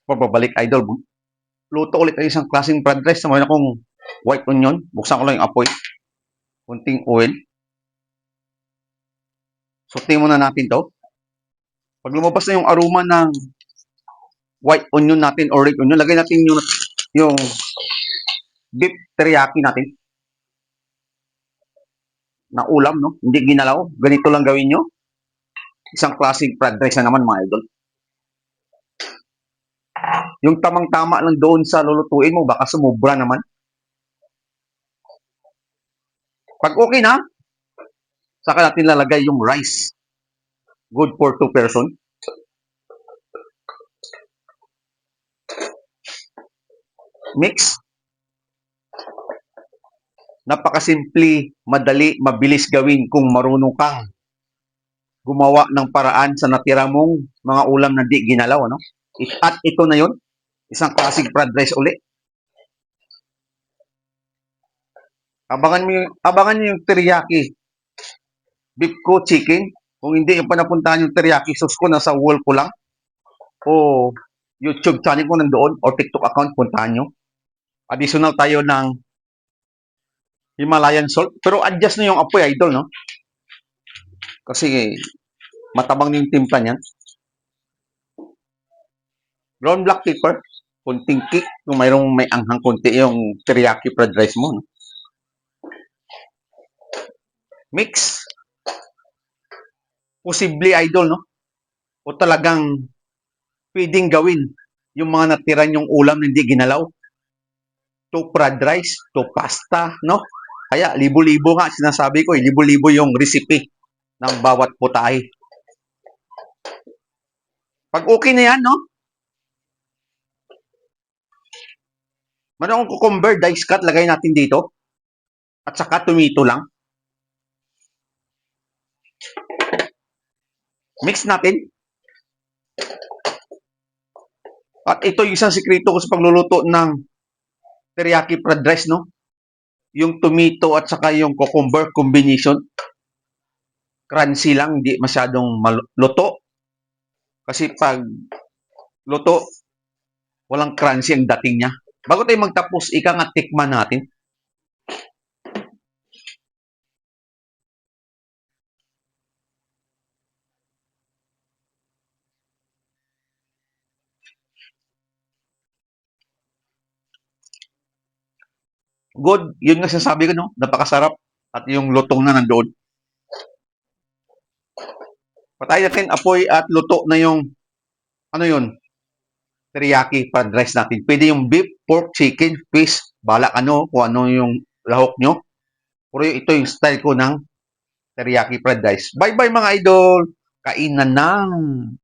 Pagbabalik idol, luto ulit ay isang klaseng fried rice na mayroon akong white onion. Buksan ko lang yung apoy. Kunting oil. Sauté muna natin to. Pag lumabas na yung aroma ng white onion natin or red onion, lagay natin yung beef teriyaki natin na ulam, no? Hindi ginalaw. Ganito lang gawin nyo. Isang klaseng fried rice na naman, mga idol. Yung tamang-tama lang doon sa lulutuin mo, baka sumubra naman. Pag okay na, saka natin lalagay yung rice. Good for 2 person. Mix. Napakasimple, madali, mabilis gawin kung marunong kang gumawa ng paraan sa natira mong mga ulam na di ginalaw, ano? At ito na yon, isang classic fried rice uli. Abangan niyo yung teriyaki beef ko chicken. Kung hindi yung panapuntahan yung teriyaki sauce ko, nasa wall ko lang. O YouTube channel ko nandoon o TikTok account, puntahan nyo. Additional tayo ng Himalayan salt. Pero adjust na yung apoy, idol, no? Kasi matabang na yung timpla niyan. Ground black pepper. Kunting kick. Kung mayroong may anghang kunti yung teriyaki fried rice mo, no? Mix. Posible, idol, no? O talagang pwedeng gawin yung mga natira yung ulam na hindi ginalaw. To fried rice, to pasta, no? Kaya libo-libo nga sinasabi ko, libo-libo yung recipe ng bawat putahe. Pag okay na yan, no? Meron akong cucumber, dice cut, lagay natin dito. At saka tomato lang. Mix natin. At ito yung isang sikreto ko sa pagluluto ng teriyaki fried rice, no? Yung tomato at saka yung cucumber combination. Crunchy lang, hindi masyadong luto. Kasi pag luto, walang crunchy ang dating niya. Bago tayo magtapos, ika nga tikman natin. Good, yun nga sinasabi ko, no? Napakasarap. At yung lutong na nandoon. Patay natin apoy at luto na yung, ano yun, teriyaki fried rice natin. Pwede yung beef, pork, chicken, fish, balak ano, kung ano yung lahok nyo. Pero ito yung style ko ng teriyaki fried rice. Bye-bye mga idol! Kainan na!